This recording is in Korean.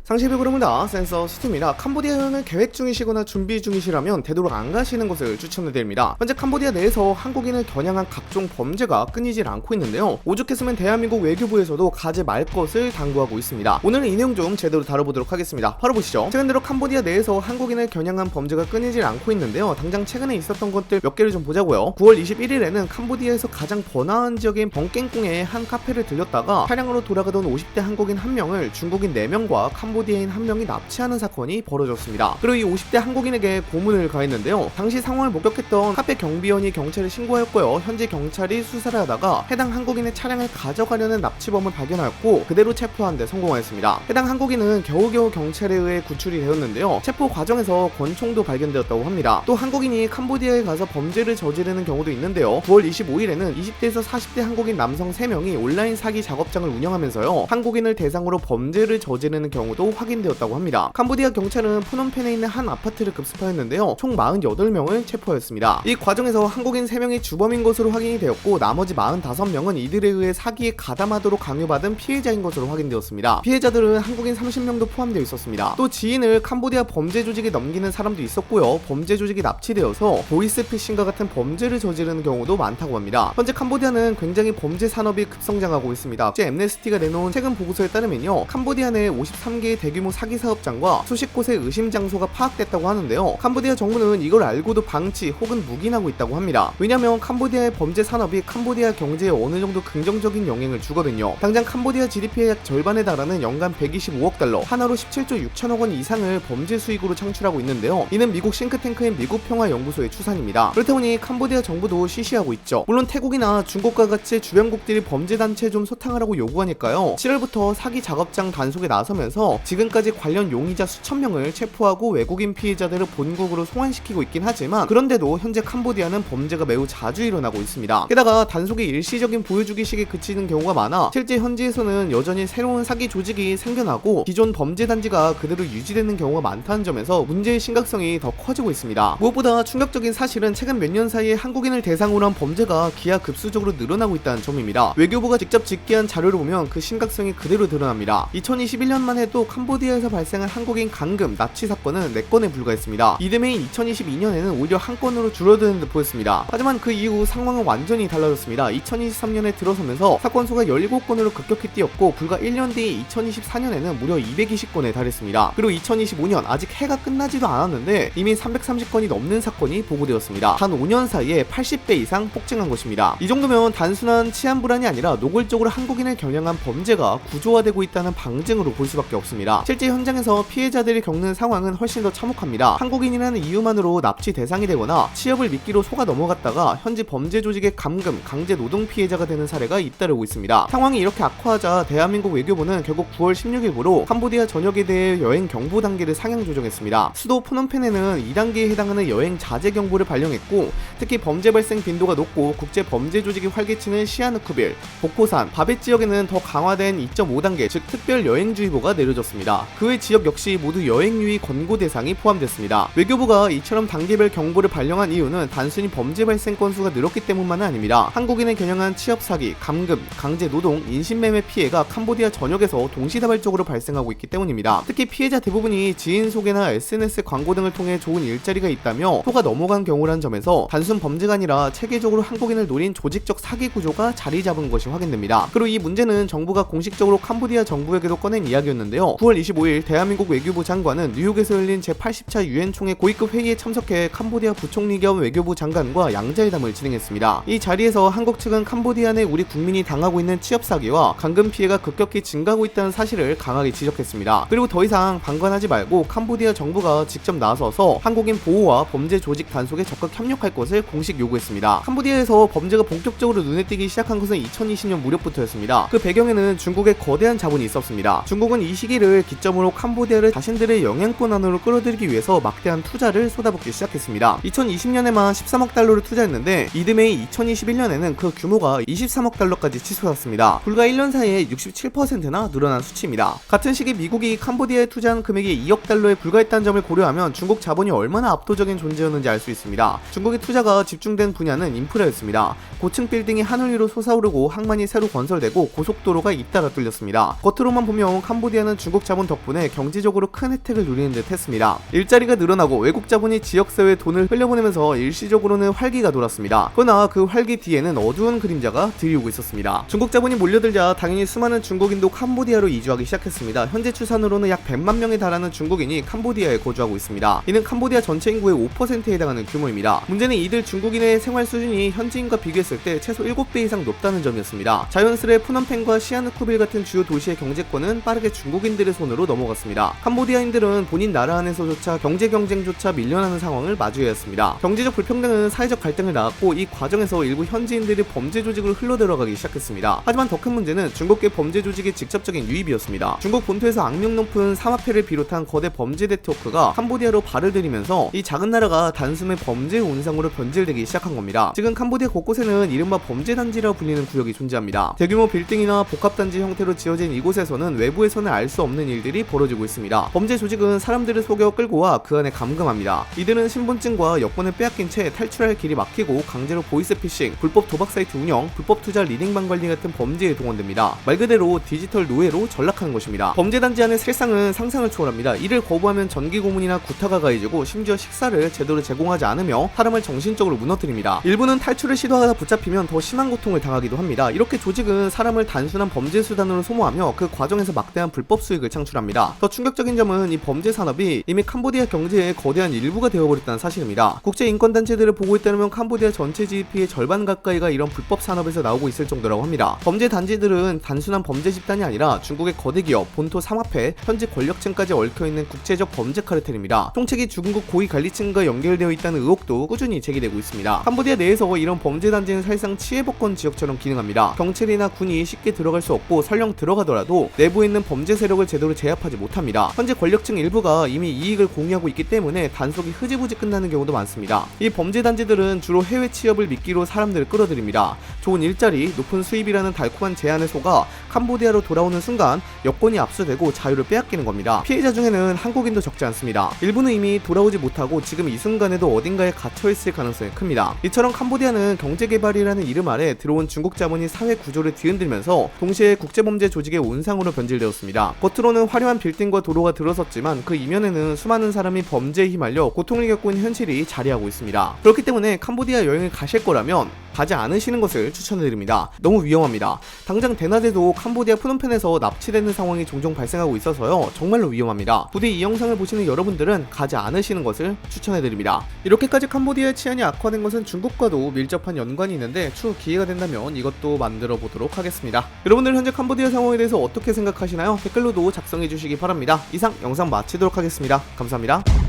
상시백오릅니다. 센서 스팀이라 캄보디아 여행을 계획 중이시거나 준비 중이시라면 되도록 안 가시는 것을 추천드립니다. 현재 캄보디아 내에서 한국인을 겨냥한 각종 범죄가 끊이질 않고 있는데요. 오죽했으면 대한민국 외교부에서도 가지 말 것을 당부하고 있습니다. 오늘은 이 내용 좀 제대로 다뤄보도록 하겠습니다. 바로 보시죠. 최근 들어 캄보디아 내에서 한국인을 겨냥한 범죄가 끊이질 않고 있는데요. 당장 최근에 있었던 것들 몇 개를 좀 보자고요. 9월 21일에는 캄보디아에서 가장 번화한 지역인 벙깽꿍의 한 카페를 들렸다가 차량으로 돌아가던 50대 한국인 1명을 중국인 4명과 캄보디아인 1명이 납치하는 사건이 벌어졌습니다. 그리고 이 50대 한국인에게 고문을 가했는데요. 당시 상황을 목격했던 카페 경비원이 경찰에 신고하였고요. 현재 경찰이 수사를 하다가 해당 한국인의 차량을 가져가려는 납치범을 발견하였고 그대로 체포하는 데 성공하였습니다. 해당 한국인은 겨우겨우 경찰에 의해 구출이 되었는데요. 체포 과정에서 권총도 발견되었다고 합니다. 또 한국인이 캄보디아에 가서 범죄를 저지르는 경우도 있는데요. 9월 25일에는 20대에서 40대 한국인 남성 3명이 온라인 사기 작업장을 운영하면서요. 한국인을 대상으로 범죄를 저지르는 경우도 확인되었다고 합니다. 캄보디아 경찰은 푸놈펜에 있는 한 아파트를 급습하였는데요. 총 48명을 체포하였습니다. 이 과정에서 한국인 3명이 주범인 것으로 확인이 되었고 나머지 45명은 이들에 의해 사기에 가담하도록 강요받은 피해자인 것으로 확인되었습니다. 피해자들은 한국인 30명도 포함되어 있었습니다. 또 지인을 캄보디아 범죄 조직에 넘기는 사람도 있었고요. 범죄 조직이 납치되어서 보이스피싱과 같은 범죄를 저지르는 경우도 많다고 합니다. 현재 캄보디아는 굉장히 범죄 산업이 급성장하고 있습니다. 엠네스티가 내놓은 최근 보고서에 따르면요. 캄보디아 내 53개의 대규모 사기 사업장과 수십 곳의 의심 장소가 파악됐다고 하는데요. cambodia 정부는 이걸 알고도 방치 혹은 묵인하고 있다고 합니다. 왜냐면 캄보디아의 범죄 산업이 캄보디아 경제에 어느 정도 긍정적인 영향을 주거든요. 당장 캄보디아 GDP의 약 절반에 달하는 연간 125억 달러, 하나로 17조 6천억 원 이상을 범죄 수익으로 창출하고 있는데요. 이는 미국 싱크탱크인 미국평화연구소의 추산입니다. 그렇다 보니 캄보디아 정부도 시시하고 있죠. 물론 태국이나 중국과 같이 주변국들이 범죄 단체에 좀 소탕을 하고 요구하니까요. 7월부터 사기 작업장 단속에 나서면서 지금까지 관련 용의자 수천 명을 체포하고 외국인 피해자들을 본국으로 송환시키고 있긴 하지만 그런데도 현재 캄보디아는 범죄가 매우 자주 일어나고 있습니다. 게다가 단속이 일시적인 보여주기식에 그치는 경우가 많아 실제 현지에서는 여전히 새로운 사기 조직이 생겨나고 기존 범죄 단지가 그대로 유지되는 경우가 많다는 점에서 문제의 심각성이 더 커지고 있습니다. 무엇보다 충격적인 사실은 최근 몇 년 사이에 한국인을 대상으로 한 범죄가 기하급수적으로 늘어나고 있다는 점입니다. 외교부가 직접 집계한 자료를 보면 그 심각성이 그대로 드러납니다. 2021년만 해도 캄보디아에서 발생한 한국인 감금, 납치 사건은 4건에 불과했습니다. 이듬해인 2022년에는 오히려 한 건으로 줄어드는 듯 보였습니다. 하지만 그 이후 상황은 완전히 달라졌습니다. 2023년에 들어서면서 사건 수가 17건으로 급격히 뛰었고 불과 1년 뒤 2024년에는 무려 220건에 달했습니다. 그리고 2025년 아직 해가 끝나지도 않았는데 이미 330건이 넘는 사건이 보고되었습니다. 단 5년 사이에 80배 이상 폭증한 것입니다. 이 정도면 단순한 치안 불안이 아니라 노골적으로 한국인을 겨냥한 범죄가 구조화되고 있다는 방증으로 볼 수밖에 없습니다. 실제 현장에서 피해자들이 겪는 상황은 훨씬 더 참혹합니다. 한국인이라는 이유만으로 납치 대상이 되거나 취업을 미끼로 속아 넘어갔다가 현지 범죄 조직의 감금, 강제 노동 피해자가 되는 사례가 잇따르고 있습니다. 상황이 이렇게 악화하자 대한민국 외교부는 결국 9월 16일부로 캄보디아 전역에 대해 여행 경보 단계를 상향 조정했습니다. 수도 푸놈펜에는 2단계에 해당하는 여행 자제 경보를 발령했고 특히 범죄 발생 빈도가 높고 국제 범죄 조직이 활개치는 시아누쿠빌, 보코산, 바벳 지역에는 더 강화된 2.5단계 즉 특별 여행주의보가 내려졌습니다. 그 외 지역 역시 모두 여행 유의 권고 대상이 포함됐습니다. 외교부가 이처럼 단계별 경보를 발령한 이유는 단순히 범죄 발생 건수가 늘었기 때문만은 아닙니다. 한국인을 겨냥한 취업 사기, 감금, 강제 노동, 인신매매 피해가 캄보디아 전역에서 동시다발적으로 발생하고 있기 때문입니다. 특히 피해자 대부분이 지인 소개나 SNS 광고 등을 통해 좋은 일자리가 있다며 속아 넘어간 경우라는 점에서 단순 범죄가 아니라 체계적으로 한국인을 노린 조직적 사기 구조가 자리 잡은 것이 확인됩니다. 그리고 이 문제는 정부가 공식적으로 캄보디아 정부에게도 꺼낸 이야기였는데요. 9월 25일 대한민국 외교부 장관은 뉴욕에서 열린 제80차 유엔 총회 고위급 회의에 참석해 캄보디아 부총리 겸 외교부 장관과 양자회담을 진행했습니다. 이 자리에서 한국 측은 캄보디아 내 우리 국민이 당하고 있는 취업 사기와 감금 피해가 급격히 증가하고 있다는 사실을 강하게 지적했습니다. 그리고 더 이상 방관하지 말고 캄보디아 정부가 직접 나서서 한국인 보호와 범죄 조직 단속에 적극 협력할 것을 공식 요구했습니다. 캄보디아에서 범죄가 본격적으로 눈에 띄기 시작한 것은 2020년 무렵부터였습니다. 그 배경에는 중국의 거대한 자본이 있었습니다. 중국은 이 시기를 기점으로 캄보디아를 자신들의 영향권 안으로 끌어들이기 위해서 막대한 투자를 쏟아붓기 시작했습니다. 2020년에만 13억 달러를 투자했는데 이듬해인 2021년에는 그 규모가 23억 달러까지 치솟았습니다. 불과 1년 사이에 67%나 늘어난 수치입니다. 같은 시기 미국이 캄보디아에 투자한 금액이 2억 달러에 불과했다는 점을 고려하면 중국 자본이 얼마나 압도적인 존재였는지 알 수 있습니다. 중국의 투자가 집중된 분야는 인프라였습니다. 고층 빌딩이 하늘 위로 솟아오르고 항만이 새로 건설되고 고속도로가 잇따라 뚫렸습니다. 겉으로만 보면 캄보디아는 중국 중국 자본 덕분에 경제적으로 큰 혜택을 누리는 듯 했습니다. 일자리가 늘어나고 외국 자본이 지역사회에 돈을 흘려보내면서 일시적으로는 활기가 돌았습니다. 그러나 그 활기 뒤에는 어두운 그림자가 들이오고 있었습니다. 중국 자본이 몰려들자 당연히 수많은 중국인도 캄보디아로 이주하기 시작했습니다. 현재 추산으로는 약 100만 명에 달하는 중국인이 캄보디아에 거주하고 있습니다. 이는 캄보디아 전체 인구의 5%에 해당하는 규모입니다. 문제는 이들 중국인의 생활 수준이 현지인과 비교했을 때 최소 7배 이상 높다는 점이었습니다. 자연스레 푸놈펜과 시아누쿠빌 같은 주요 도시의 경제권은 빠르게 중국인들의 손으로 넘어갔습니다. 캄보디아인들은 본인 나라 안에서조차 경제 경쟁조차 밀려나는 상황을 마주해야 했습니다. 경제적 불평등은 사회적 갈등을 낳았고 이 과정에서 일부 현지인들이 범죄 조직으로 흘러들어가기 시작했습니다. 하지만 더 큰 문제는 중국계 범죄 조직의 직접적인 유입이었습니다. 중국 본토에서 악명 높은 사마페를 비롯한 거대 범죄 네트워크가 캄보디아로 발을 들이면서 이 작은 나라가 단숨에 범죄 온상으로 변질되기 시작한 겁니다. 지금 캄보디아 곳곳에는 이른바 범죄 단지라 불리는 구역이 존재합니다. 대규모 빌딩이나 복합단지 형태로 지어진 이곳에서는 외부에서는 알 수 없는 일들이 벌어지고 있습니다. 범죄 조직은 사람들을 속여 끌고 와 그 안에 감금합니다. 이들은 신분증과 여권을 빼앗긴 채 탈출할 길이 막히고 강제로 보이스피싱, 불법 도박 사이트 운영, 불법 투자 리딩방 관리 같은 범죄에 동원됩니다. 말 그대로 디지털 노예로 전락하는 것입니다. 범죄 단지 안의 세상은 상상을 초월합니다. 이를 거부하면 전기 고문이나 구타가 가해지고 심지어 식사를 제대로 제공하지 않으며 사람을 정신적으로 무너뜨립니다. 일부는 탈출을 시도하다 붙잡히면 더 심한 고통을 당하기도 합니다. 이렇게 조직은 사람을 단순한 범죄 수단으로 소모하며 그 과정에서 막대한 불법 수익을 창출합니다. 더 충격적인 점은 이 범죄 산업이 이미 캄보디아 경제의 거대한 일부가 되어버렸다는 사실입니다. 국제 인권 단체들을 보고 있다면 캄보디아 전체 GDP의 절반 가까이가 이런 불법 산업에서 나오고 있을 정도라고 합니다. 범죄 단지들은 단순한 범죄 집단이 아니라 중국의 거대 기업, 본토 상하패, 현지 권력층까지 얽혀있는 국제적 범죄 카르텔입니다. 총책이 중국 고위 관리층과 연결되어 있다는 의혹도 꾸준히 제기되고 있습니다. 캄보디아 내에서 이런 범죄 단지는 사실상 치해복권 지역처럼 기능합니다. 경찰이나 군이 쉽게 들어갈 수 없고 설령 들어가더라도 내부에 있는 범죄 세력을 제대로 제압하지 못합니다. 현재 권력층 일부가 이미 이익을 공유하고 있기 때문에 단속이 흐지부지 끝나는 경우도 많습니다. 이 범죄 단지들은 주로 해외 취업을 미끼로 사람들을 끌어들입니다. 좋은 일자리, 높은 수입이라는 달콤한 제안에 속아 캄보디아로 돌아오는 순간 여권이 압수되고 자유를 빼앗기는 겁니다. 피해자 중에는 한국인도 적지 않습니다. 일부는 이미 돌아오지 못하고 지금 이 순간에도 어딘가에 갇혀있을 가능성이 큽니다. 이처럼 캄보디아는 경제개발이라는 이름 아래 들어온 중국 자본이 사회 구조를 뒤흔들면서 동시에 국제범죄 조직의 온상으로 변질되었습니다. 겉으로는 화려한 빌딩과 도로가 들어섰지만 그 이면에는 수많은 사람이 범죄에 휘말려 고통을 겪고 있는 현실이 자리하고 있습니다. 그렇기 때문에 캄보디아 여행을 가실 거라면 가지 않으시는 것을 추천해드립니다. 너무 위험합니다. 당장 대낮에도 캄보디아 푸놈펜에서 납치되는 상황이 종종 발생하고 있어서요. 정말로 위험합니다. 부디 이 영상을 보시는 여러분들은 가지 않으시는 것을 추천해드립니다. 이렇게까지 캄보디아의 치안이 악화된 것은 중국과도 밀접한 연관이 있는데 추후 기회가 된다면 이것도 만들어 보도록 하겠습니다. 여러분들 현재 캄보디아 상황에 대해서 어떻게 생각하시나요? 댓글로도 작성해 주시기 바랍니다. 이상 영상 마치도록 하겠습니다. 감사합니다.